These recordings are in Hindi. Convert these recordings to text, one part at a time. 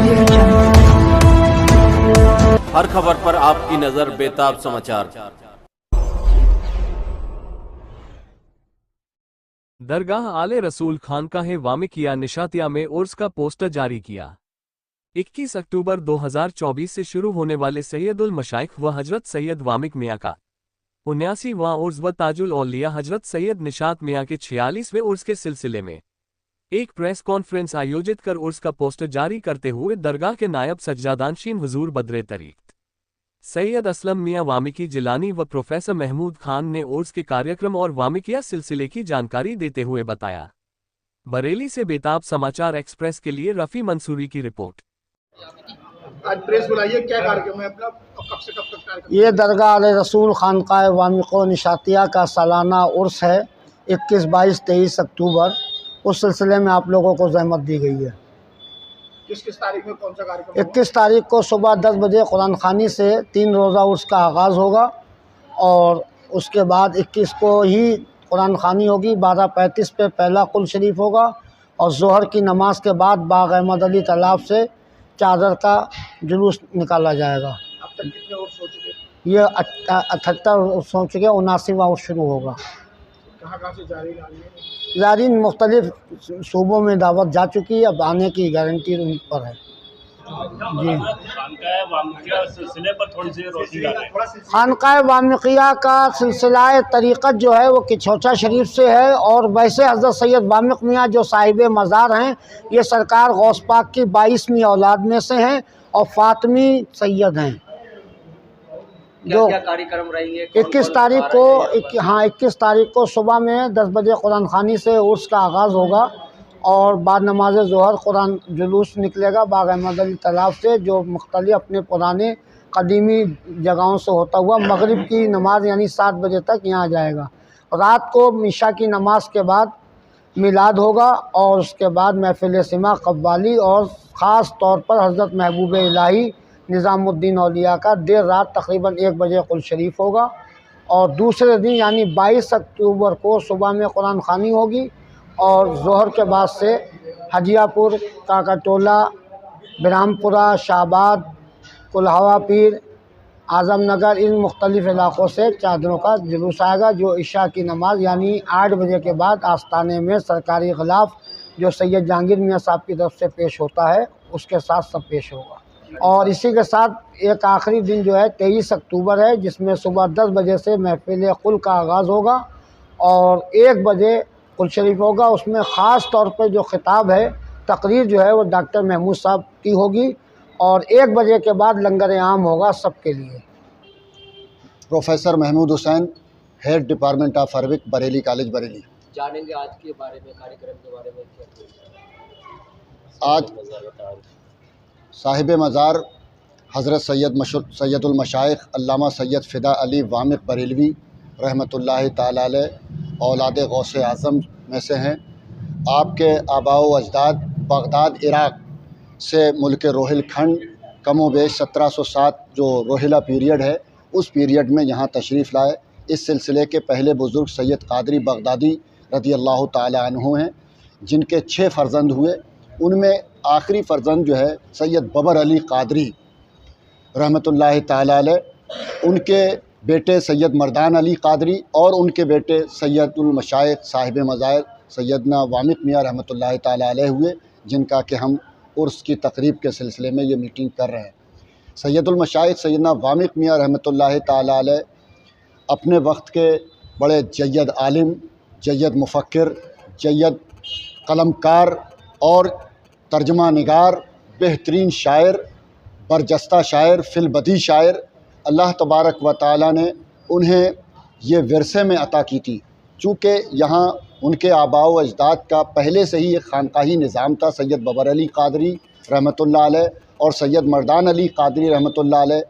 audio jungle. हर खबर पर आपकी नजर बेताब समाचार। दरगाह आले रसूल खानकाह वामिकिया निशातिया में उर्स का पोस्टर जारी किया। 21 अक्टूबर 2024 से शुरू होने वाले सैयदुल मशाइख व हजरत सैयद वामिक मियाँ का 79वां उर्स व ताजुल औलिया हजरत सैयद निशात मियाँ के 46वें उर्स के सिलसिले में एक प्रेस कॉन्फ्रेंस आयोजित कर उर्स का पोस्टर जारी करते हुए दरगाह के नायब सज्जादानशीन हुजूर बदरे तरीक़ सैयद असलम मियाँ वामिकी जिलानी व प्रोफेसर महमूद खान ने उर्स के कार्यक्रम और वामिकिया सिलसिले की जानकारी देते हुए बताया। बरेली से बेताब समाचार एक्सप्रेस के लिए रफ़ी मंसूरी की रिपोर्ट। आज प्रेस बुलाइए, क्या कार्यक्रम है अपना, कब से कब तक कार्यक्रम? ये दरगाह आले रसूल खानकाह वामिको निशातिया का सालाना उर्स है 21, 22, 23 अक्टूबर। उस सिलसिले में आप लोगों को ज़हमत दी गई है। किस तारीख में कौन सा कार्यक्रम? 21 तारीख को सुबह 10 बजे कुरान खानी से 3 रोज़ा उर्स का आगाज़ होगा और उसके बाद 21 को ही कुरान खानी होगी। 12:35 पे पहला कुल शरीफ होगा और ज़ोहर की नमाज के बाद बाग अहमद अली तालाब से चादर का जुलूस निकाला जाएगा। अब तक कितने उर्स हो चुके? ये 78 उर्स हो चुके, 79वां उर्स शुरू होगा। कहाँ से जारी ज़ारीन मुख्तलिफ सूबों में दावत जा चुकी है, अब आने की गारंटी उन पर है। जी, खानकाह वामिकिया का सिलसिला तरीक़त जो है वो किछौचा शरीफ से है और वैसे हज़रत सैयद वामिक मियाँ जो साहिब मज़ार हैं ये सरकार गौस पाक की 22वीं औलाद में से हैं और फ़ातिमी सैयद हैं। जो क्या कार्यक्रम रहेंगे? 21 तारीख को 21 तारीख को सुबह में 10 बजे कुरान खानी से उर्स का आगाज़ होगा और बाद नमाज ज़ोहर कुरान जुलूस निकलेगा बाग अहमद अली तालाब से, जो मुख्तलिफ अपने पुराने कदीमी जगहों से होता हुआ मगरिब की नमाज यानी 7 बजे तक यहाँ जाएगा। रात को मिशा की नमाज के बाद मिलाद होगा और उसके बाद महफिल सिमा कव्वाली और ख़ास तौर पर हज़रत महबूब इलाही निज़ामुद्दीन औलिया का देर रात तकरीबन 1 बजे कुल शरीफ होगा और दूसरे दिन यानी 22 अक्टूबर को सुबह में कुरान खानी होगी और ज़ोहर के बाद से हजियापुर, काकाटोला, बिरामपुरा, शाहबाद, कुल्हावा पीर, आज़मनगर इन मुख्तलिफ़ इलाक़ों से चादरों का जुलूस आएगा जो इशा की नमाज़ यानी 8 बजे के बाद आस्ताने में सरकारी ख़िलाफ़ जो सैयद जहांगीर मियाँ साहब की तरफ से पेश होता है उसके साथ सब पेश होगा। और इसी के साथ एक आखिरी दिन जो है 23 अक्टूबर है जिसमें सुबह 10 बजे से महफिल कुल का आगाज़ होगा और 1 बजे कुल शरीफ होगा। उसमें ख़ास तौर पर जो ख़िताब है तकरीर जो है वो डॉक्टर महमूद साहब की होगी और 1 बजे के बाद लंगर आम होगा सबके लिए। Professor Mahmood Hussain, head department of Arabic, Bareilly college, Bareilly. जानेंगे आज के बारे में, कार्यक्रम के बारे में। आज साहिब मज़ार हज़रत सैयदुल मशाइख अल्लामा सैयद फ़िदा अली वामिक बरेलवी रहमतुल्लाहि ताला अलैह औलाद गौस आज़म में से हैं। आपके आबाओ अजदाद बगदाद इराक़ से मुल्क रोहिल खंड कमोबेश 1707 जो रोहिला पीरियड है उस पीरियड में यहाँ तशरीफ़ लाए। इस सिलसिले के पहले बुज़ुर्ग सैयद कादरी बगदादी रज़ी अल्लाह ताला अन्हु हैं जिनके 6 फ़र्जंद हुए। उनमें आखिरी फ़र्जंद जो है सैयद बबर अली कादरी रहमतुल्लाहि ताला अलैह, उनके बेटे सैयद मर्दान अली कादरी और उनके बेटे सैयदुल मशाइख साहिब मज़ार सैयदना वामिक मियाँ रहमतुल्लाहि ताला अलैह हुए, जिनका कि हम उर्स की तकरीब के सिलसिले में ये मीटिंग कर रहे हैं। सैयदुल मशाइख सैयदना वामिक मियाँ रहमतुल्लाहि ताला अलैह अपने वक्त के बड़े जय्यद आलिम, जय्यद मुफ़क्किर, जय्यद कलमकार और तर्जमा निगार, बेहतरीन शायर, बरजस्ता शायर, फिलबदी शायर, अल्लाह तबारक व ताला ने उन्हें ये विरसे में अता की थी। चूँकि यहाँ उनके आबाओ अजदाद का पहले से ही एक खानकाही निज़ाम था। सैयद बबर अली कादरी रहमतुल्लाह अलैह और सैयद मर्दान अली कादरी रहमतुल्लाह अलैह,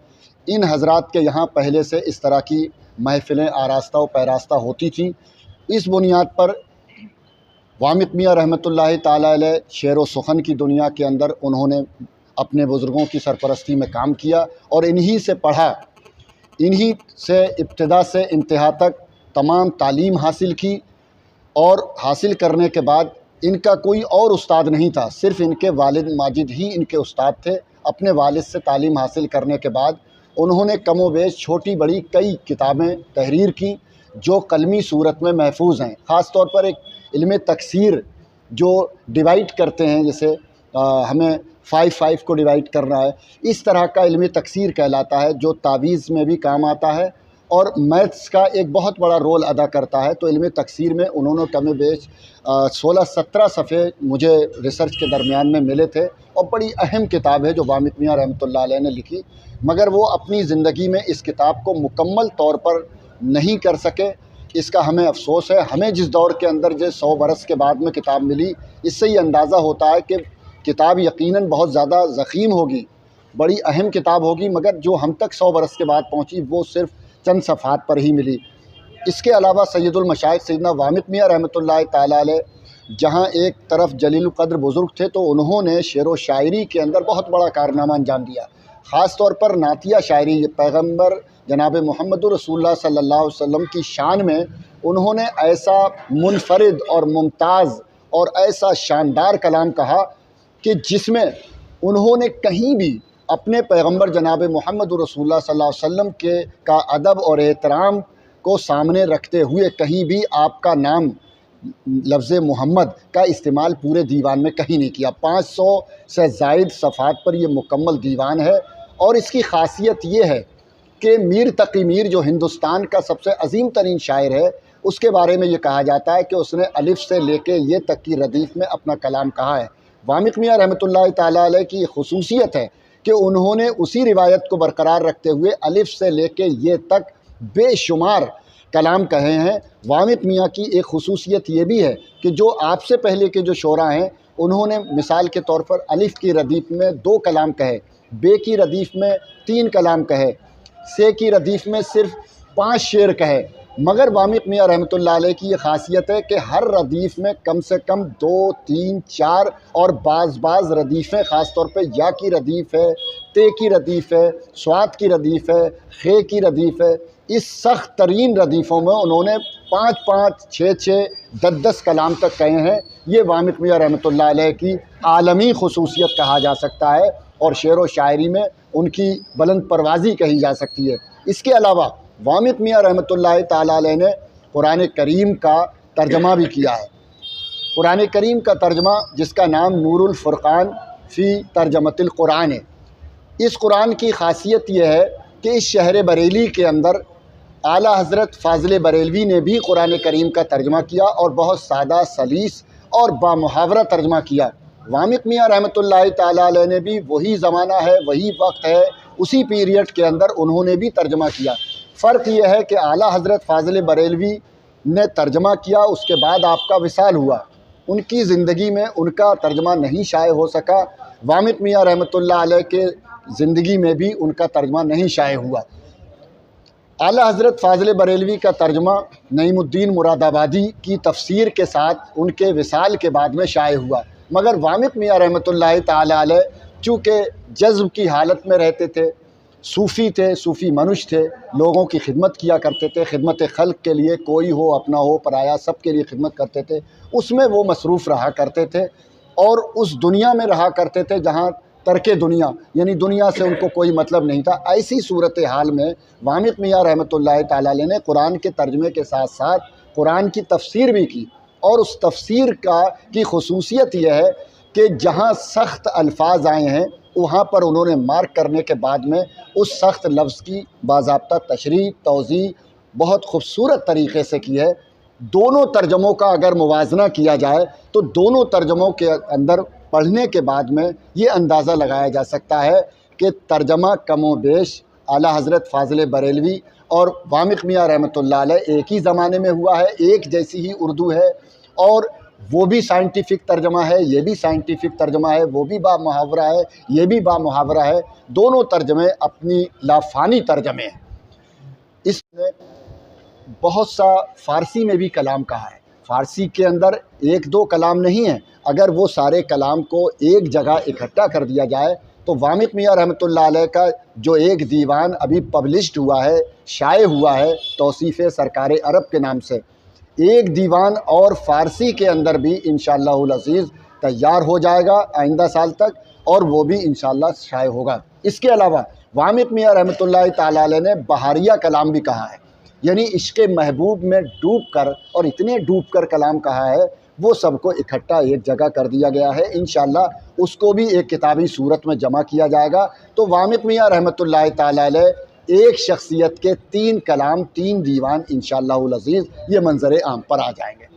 इन हज़रात के यहाँ पहले से इस तरह की महफ़िलें आरास्ता व पैरास्ता होती थी। इस बुनियाद पर वामिक मियाँ रहमतुल्लाहि ताला अलैह शेर व सुखन की दुनिया के अंदर उन्होंने अपने बुज़ुर्गों की सरपरस्ती में काम किया और इन्हीं से पढ़ा, इन्हीं से इब्तिदा से इंतहा तक तमाम तालीम हासिल की और हासिल करने के बाद इनका कोई और उस्ताद नहीं था, सिर्फ़ इनके वालिद माजिद ही इनके उस्ताद थे। अपने वालिद से तालीम हासिल करने के बाद उन्होंने कमोबेश छोटी बड़ी कई किताबें तहरीर की जो कलमी सूरत में महफूज हैं। ख़ास तौर पर एक इल्म तकसीर जो डिवाइड करते हैं, जैसे हमें 5 को डिवाइड करना है, इस तरह का इल्म तकसीर कहलाता है, जो तावीज़ में भी काम आता है और मैथ्स का एक बहुत बड़ा रोल अदा करता है। तो इल्म तकसीर में उन्होंने कमोबेश 16-17 सफ़े मुझे रिसर्च के दरमियान में मिले थे और बड़ी अहम किताब है जो वामिक मियाँ रहमतुल्लाह अलैह ने लिखी, मगर वो अपनी ज़िंदगी में इस किताब को मुकम्मल तौर पर नहीं कर सके। इसका हमें अफसोस है। हमें जिस दौर के अंदर जो 100 बरस के बाद में किताब मिली, इससे ये अंदाज़ा होता है कि किताब यकीनन बहुत ज़्यादा ज़ख़ीम होगी, बड़ी अहम किताब होगी, मगर जो हम तक 100 बरस के बाद पहुँची वो सिर्फ़ चंद सफ़हात पर ही मिली। इसके अलावा सैयदुल मशाइख सैयदना वामिक मियाँ रहमतुल्लाह ताला अलैह जहाँ एक तरफ जलील क़द्र बुज़ुर्ग थे, तो उन्होंने शेर व शायरी के अंदर बहुत बड़ा कारनामा अंजाम दिया। ख़ास तौर पर नातिया शायरी, पैगम्बर जनाब मोहम्मद रसूलुल्लाह सल्लल्लाहु अलैहि वसल्लम की शान में उन्होंने ऐसा मुनफरिद और मुमताज़ और ऐसा शानदार कलाम कहा कि जिसमें उन्होंने कहीं भी अपने पैगम्बर जनाब मोहम्मद रसूलुल्लाह सल्लल्लाहु अलैहि वसल्लम के का अदब और एहतराम को सामने रखते हुए कहीं भी आपका नाम लफ्ज़ मोहम्मद का इस्तेमाल पूरे दीवान में कहीं नहीं किया। 500 से ज़ायद सफ़हात पर यह मुकम्मल दीवान है और इसकी ख़ासियत ये है कि मीर तकी मीर जो हिंदुस्तान का सबसे अजीम तरीन शायर है, उसके बारे में ये कहा जाता है कि उसने अलिफ से लेके ये तक की रदीफ़ में अपना कलाम कहा है। वामिक मियाँ रहमतुल्लाह ताला अलैह की खुसूसियत है कि उन्होंने उसी रिवायत को बरकरार रखते हुए अलिफ से लेके ये तक बेशुमार कलाम कहे हैं। वामिक मियाँ की एक खुसूसियत ये भी है कि जो आपसे पहले के जो शोरा हैं, उन्होंने मिसाल के तौर पर अलिफ की रदीफ़ में 2 कलाम कहे, बे की रदीफ़ में 3 कलाम कहे, से की रदीफ़ में सिर्फ 5 शेर कहे। मगर वामिक मियाँ रहमतुल्लाह अलैह की ये ख़ासियत है कि हर रदीफ़ में कम से कम 2, 3, 4 और बाज़ रदीफ़ें, ख़ास तौर पे या की रदीफ़ है, ते की रदीफ़ है, स्वाद की रदीफ़ है, खे की रदीफ़ है। इस सख्त तरीन रदीफ़ों में उन्होंने 5-5, 6-6, 10-10 कलाम तक कहे हैं। ये वामिक मियाँ रहमतुल्लाह अलैह की आलमी खुसूसियत कहा जा सकता है और शेर व शायरी में उनकी बुलंद परवाज़ी कही जा सकती है। इसके अलावा वामिक मियाँ रहमतुल्लाह ताला अलैह ने कुरान करीम का तर्जमा भी किया है। कुरान करीम का तर्जमा, जिसका नाम नूरुल फ़ुरक़ान फ़ी तर्जमतिल कुरान है। इस कुरान की ख़ासियत यह है कि इस शहर बरेली के अंदर आला हज़रत फ़ाज़िल बरेलवी ने भी कुरान करीम का तर्जमा किया और बहुत सादा, सलीस और बामुहावरा तर्जमा किया। वामिक मियाँ रहमतुल्लाह ताला अलैह ने भी वही ज़माना है, वही वक्त है, उसी पीरियड के अंदर उन्होंने भी तर्जमा किया। फ़र्क यह है कि आला हज़रत फ़ाज़िल बरेलवी ने तर्जमा किया, उसके बाद आपका विसाल हुआ, उनकी ज़िंदगी में उनका तर्जमा नहीं शाये हो सका। वामिक मियाँ रहमतुल्लाह अलैह के ज़िंदगी में भी उनका तर्जमा नहीं शाये हुआ। आला हज़रत फ़ाज़िल बरेलवी का तर्जमा नईमुद्दीन मुरादाबादी की तफसीर के साथ उनके विसाल के बाद में शाये हुआ। मगर वामिक मियाँ रहमतुल्लाह ताला अलैह चूँकि जज़्ब की हालत में रहते थे, सूफ़ी थे, सूफ़ी मनुष्य थे, लोगों की खिदमत किया करते थे, खिदमत खल्क़ के लिए, कोई हो अपना हो पराया, सब के लिए खिदमत करते थे, उसमें वो मसरूफ़ रहा करते थे और उस दुनिया में रहा करते थे जहाँ तर्के दुनिया, यानी दुनिया से उनको कोई मतलब नहीं था। ऐसी सूरत हाल में वामिक मियाँ रहमतुल्लाह ताला अलैह ने कुरान के तर्जमे के साथ साथ कुरान की तफसीर भी की और उस तफसीर की खुसूसियत यह है कि जहाँ सख्त अल्फाज आए हैं वहाँ पर उन्होंने मार्क करने के बाद में उस सख्त लफ्ज़ की बाज़ाब्ता तशरीह तौज़ीह बहुत खूबसूरत तरीक़े से की है। दोनों तर्जमों का अगर मुवाजना किया जाए तो दोनों तर्जमों के अंदर पढ़ने के बाद में ये अंदाज़ा लगाया जा सकता है कि तर्जमा कमो बेश आला हज़रत फ़ाज़िल बरेलवी और वामिक मियाँ रहमतुल्लाह अलैह एक ही ज़माने में हुआ है, एक जैसी ही उर्दू है और वो भी साइंटिफिक तर्जमा है, ये भी साइंटिफिक तर्जमा है, वो भी बामुहावरा है, ये भी बामुहावरा है। दोनों तर्जमे अपनी लाफानी तर्जमे हैं। इसने बहुत सा फ़ारसी में भी कलाम कहा है। फ़ारसी के अंदर 1-2 कलाम नहीं है, अगर वो सारे कलाम को एक जगह इकट्ठा कर दिया जाए तो वामिक मियाँ रहमतुल्लाह अलैह का जो एक दीवान अभी पब्लिश्ड हुआ है, शाये हुआ है, तौसीफ़े सरकार अरब के नाम से, एक दीवान और फ़ारसी के अंदर भी इंशाअल्लाहुल अज़ीज़ तैयार हो जाएगा आइंदा साल तक, और वो भी इंशाअल्लाह शाये होगा। इसके अलावा वामिक मियाँ रहमतुल्लाहि ताला अलैह ने बहारिया कलाम भी कहा है, यानी इश्क़ महबूब में डूब कर, और इतने डूब कर कलाम कहा है, वो सबको इकट्ठा एक जगह कर दिया गया है। इंशाअल्लाह उसको भी एक किताबी सूरत में जमा किया जाएगा। तो वामिक मियाँ रहमतुल्लाहि ताला अलैह एक शख्सियत के 3 कलाम 3 दीवान इंशाअल्लाहुल अज़ीज़ ये मंज़र आम पर आ जाएंगे।